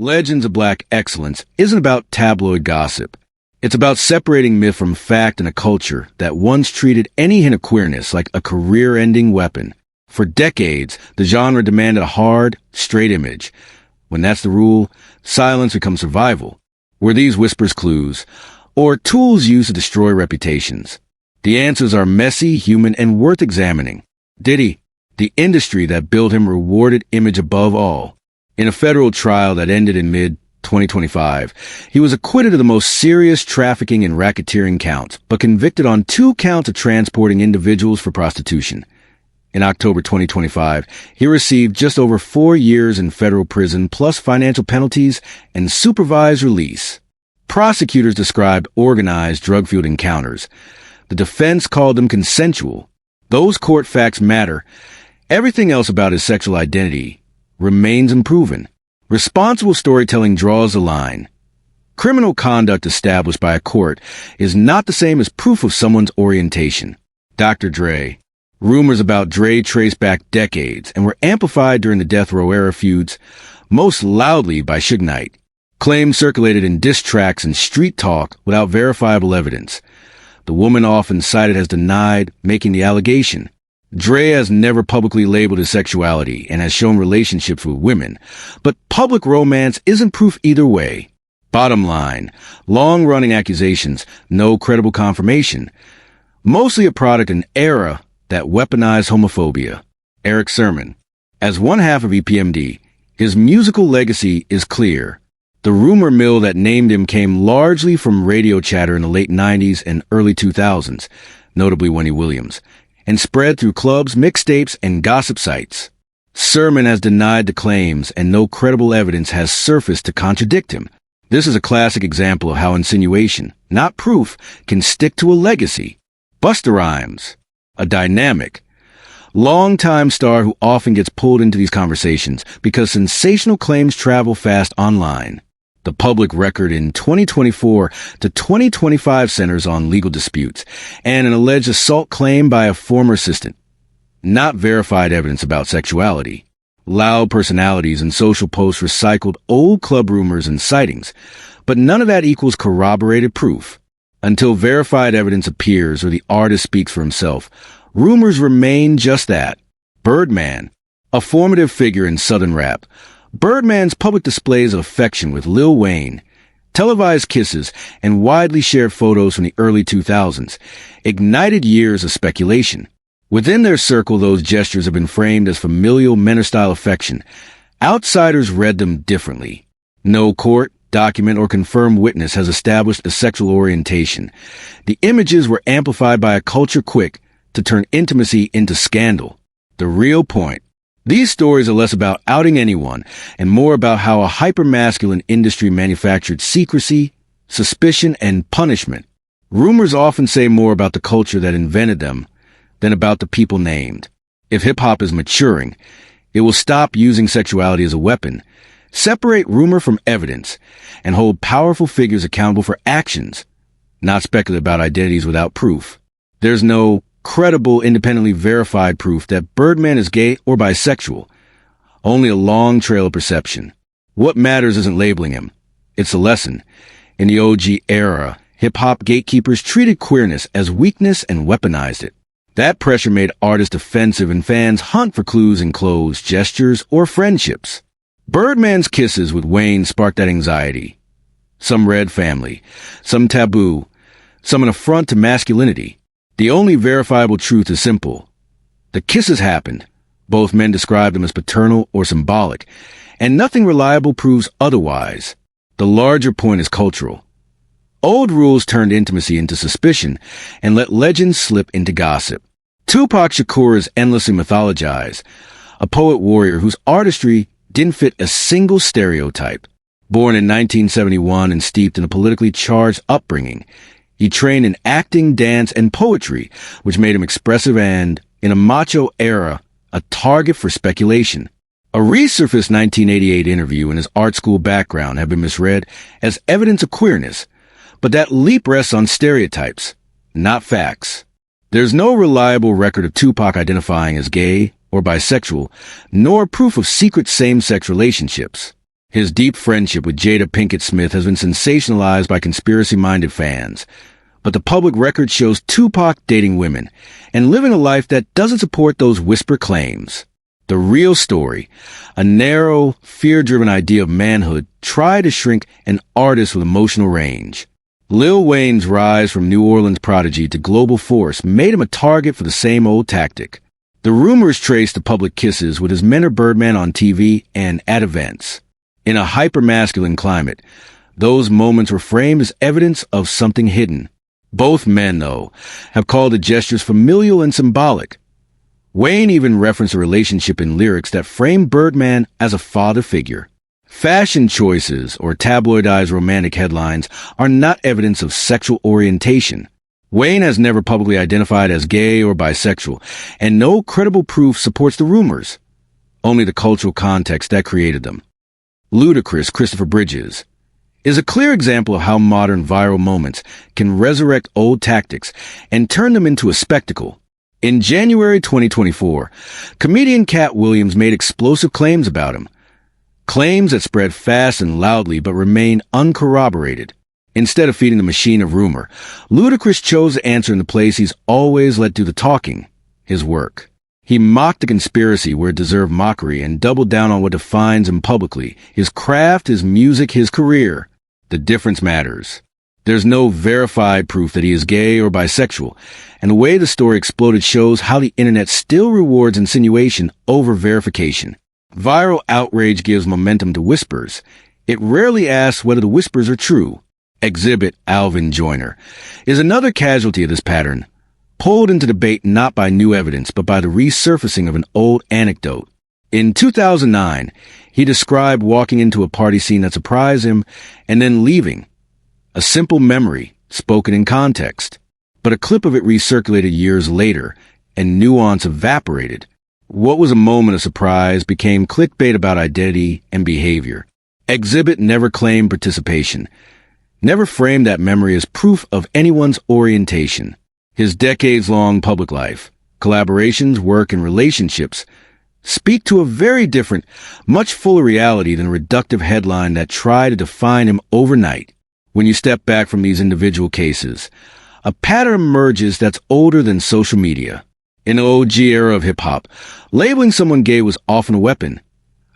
Legends of Black Excellence isn't about tabloid gossip. It's about separating myth from fact in a culture that once treated any hint of queerness like a career-ending weapon. For decades, the genre demanded a hard, straight image. When that's the rule, silence becomes survival. Were these whispers clues, or tools used to destroy reputations? The answers are messy, human, and worth examining. Diddy, the industry that billed him rewarded image above all. In a federal trial that ended in mid-2025, he was acquitted of the most serious trafficking and racketeering counts, but convicted on 2 counts of transporting individuals for prostitution. In October 2025, he received just over 4 years in federal prison plus financial penalties and supervised release. Prosecutors described organized drug-fueled encounters. The defense called them consensual. Those court facts matter. Everything else about his sexual identity remains unproven. Responsible storytelling draws the line. Criminal conduct established by a court is not the same as proof of someone's orientation. Dr. Dre. Rumors about Dre trace back decades and were amplified during the death row era feuds, most loudly by Suge Knight. Claims circulated in diss tracks and street talk without verifiable evidence. The woman often cited has denied making the allegation. Dre has never publicly labeled his sexuality and has shown relationships with women, but public romance isn't proof either way. Bottom line, long-running accusations, no credible confirmation. Mostly a product and era that weaponized homophobia. Eric Sermon. As one half of EPMD, his musical legacy is clear. The rumor mill that named him came largely from radio chatter in the late 90s and early 2000s, notably Wendy Williams, and spread through clubs, mixtapes, and gossip sites. Sermon has denied the claims, and no credible evidence has surfaced to contradict him. This is a classic example of how insinuation, not proof, can stick to a legacy. Busta Rhymes, a dynamic, long-time star who often gets pulled into these conversations because sensational claims travel fast online. The public record in 2024 to 2025 centers on legal disputes and an alleged assault claim by a former assistant. Not verified evidence about sexuality. Loud personalities and social posts recycled old club rumors and sightings, but none of that equals corroborated proof. Until verified evidence appears or the artist speaks for himself, rumors remain just that. Birdman, a formative figure in Southern rap. Birdman's public displays of affection with Lil Wayne, televised kisses, and widely shared photos from the early 2000s ignited years of speculation. Within their circle, those gestures have been framed as familial mentor-style affection. Outsiders read them differently. No court, document, or confirmed witness has established a sexual orientation. The images were amplified by a culture quick to turn intimacy into scandal. The real point. These stories are less about outing anyone and more about how a hyper-masculine industry manufactured secrecy, suspicion, and punishment. Rumors often say more about the culture that invented them than about the people named. If hip-hop is maturing, it will stop using sexuality as a weapon, separate rumor from evidence, and hold powerful figures accountable for actions, not speculate about identities without proof. There's no credible, independently verified proof that Birdman is gay or bisexual. Only a long trail of perception. What matters isn't labeling him. It's a lesson. In the OG era, hip-hop gatekeepers treated queerness as weakness and weaponized it. That pressure made artists defensive and fans hunt for clues in clothes, gestures, or friendships. Birdman's kisses with Wayne sparked that anxiety. Some read family, some taboo, some an affront to masculinity. The only verifiable truth is simple. The kisses happened. Both men described them as paternal or symbolic, and nothing reliable proves otherwise. The larger point is cultural. Old rules turned intimacy into suspicion and let legends slip into gossip. Tupac Shakur is endlessly mythologized, a poet-warrior whose artistry didn't fit a single stereotype. Born in 1971 and steeped in a politically charged upbringing, he trained in acting, dance, and poetry, which made him expressive and, in a macho era, a target for speculation. A resurfaced 1988 interview and his art school background have been misread as evidence of queerness, but that leap rests on stereotypes, not facts. There's no reliable record of Tupac identifying as gay or bisexual, nor proof of secret same-sex relationships. His deep friendship with Jada Pinkett Smith has been sensationalized by conspiracy-minded fans. But the public record shows Tupac dating women and living a life that doesn't support those whisper claims. The real story, a narrow, fear-driven idea of manhood, tried to shrink an artist with emotional range. Lil Wayne's rise from New Orleans prodigy to global force made him a target for the same old tactic. The rumors traced the public kisses with his men or Birdman on TV and at events. In a hyper-masculine climate, those moments were framed as evidence of something hidden. Both men, though, have called the gestures familial and symbolic. Wayne even referenced a relationship in lyrics that framed Birdman as a father figure. Fashion choices or tabloidized romantic headlines are not evidence of sexual orientation. Wayne has never publicly identified as gay or bisexual, and no credible proof supports the rumors. Only the cultural context that created them. Ludacris Christopher Bridges is a clear example of how modern viral moments can resurrect old tactics and turn them into a spectacle. In January 2024, comedian Cat Williams made explosive claims about him. Claims that spread fast and loudly but remain uncorroborated. Instead of feeding the machine of rumor, Ludacris chose to answer in the place he's always let do the talking, his work. He mocked the conspiracy where it deserved mockery and doubled down on what defines him publicly, his craft, his music, his career. The difference matters. There's no verified proof that he is gay or bisexual, and the way the story exploded shows how the internet still rewards insinuation over verification. Viral outrage gives momentum to whispers. It rarely asks whether the whispers are true. Exhibit Alvin Joyner is another casualty of this pattern, pulled into debate not by new evidence but by the resurfacing of an old anecdote. In 2009, he described walking into a party scene that surprised him and then leaving. A simple memory, spoken in context. But a clip of it recirculated years later, and nuance evaporated. What was a moment of surprise became clickbait about identity and behavior. Exhibit never claimed participation, never framed that memory as proof of anyone's orientation. His decades-long public life, collaborations, work, and relationships speak to a very different, much fuller reality than a reductive headline that tried to define him overnight. When you step back from these individual cases, a pattern emerges that's older than social media. In the OG era of hip-hop, labeling someone gay was often a weapon,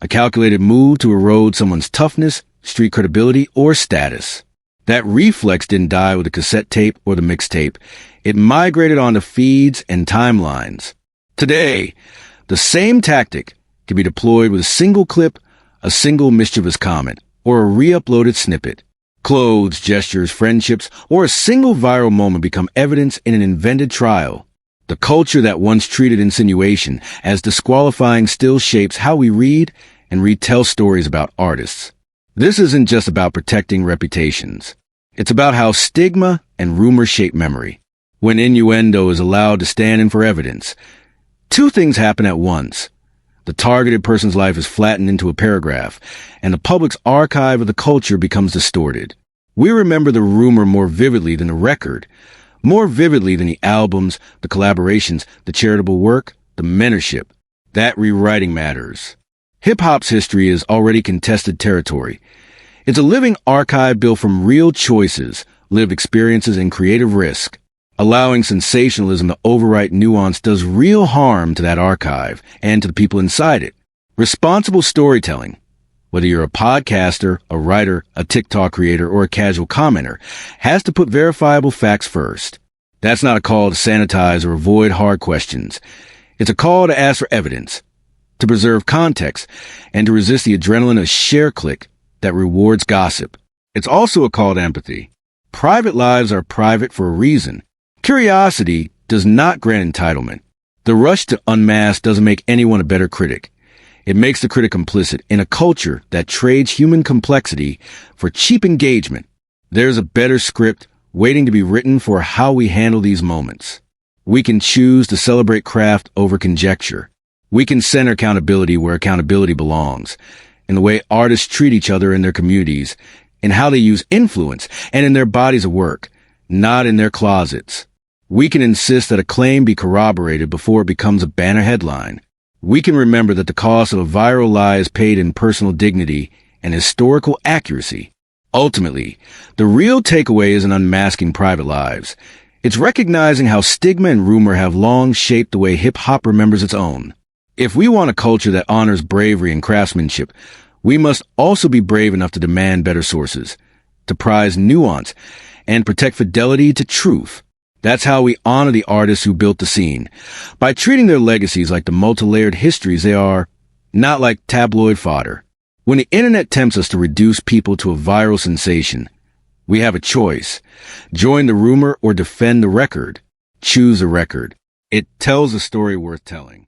a calculated move to erode someone's toughness, street credibility, or status. That reflex didn't die with the cassette tape or the mixtape. It migrated onto feeds and timelines. Today, the same tactic can be deployed with a single clip, a single mischievous comment, or a re-uploaded snippet. Clothes, gestures, friendships, or a single viral moment become evidence in an invented trial. The culture that once treated insinuation as disqualifying still shapes how we read and retell stories about artists. This isn't just about protecting reputations. It's about how stigma and rumor shape memory. When innuendo is allowed to stand in for evidence, two things happen at once. The targeted person's life is flattened into a paragraph, and the public's archive of the culture becomes distorted. We remember the rumor more vividly than the record, more vividly than the albums, the collaborations, the charitable work, the mentorship. That rewriting matters. Hip-hop's history is already contested territory. It's a living archive built from real choices, lived experiences, and creative risk. Allowing sensationalism to overwrite nuance does real harm to that archive and to the people inside it. Responsible storytelling, whether you're a podcaster, a writer, a TikTok creator, or a casual commenter, has to put verifiable facts first. That's not a call to sanitize or avoid hard questions. It's a call to ask for evidence, to preserve context, and to resist the adrenaline of share click that rewards gossip. It's also a call to empathy. Private lives are private for a reason. Curiosity does not grant entitlement. The rush to unmask doesn't make anyone a better critic. It makes the critic complicit in a culture that trades human complexity for cheap engagement. There's a better script waiting to be written for how we handle these moments. We can choose to celebrate craft over conjecture. We can center accountability where accountability belongs, in the way artists treat each other in their communities, in how they use influence, and in their bodies of work, not in their closets. We can insist that a claim be corroborated before it becomes a banner headline. We can remember that the cost of a viral lie is paid in personal dignity and historical accuracy. Ultimately, the real takeaway isn't unmasking private lives. It's recognizing how stigma and rumor have long shaped the way hip-hop remembers its own. If we want a culture that honors bravery and craftsmanship, we must also be brave enough to demand better sources, to prize nuance, and protect fidelity to truth. That's how we honor the artists who built the scene, by treating their legacies like the multi-layered histories they are, not like tabloid fodder. When the internet tempts us to reduce people to a viral sensation, we have a choice. Join the rumor or defend the record. Choose a record. It tells a story worth telling.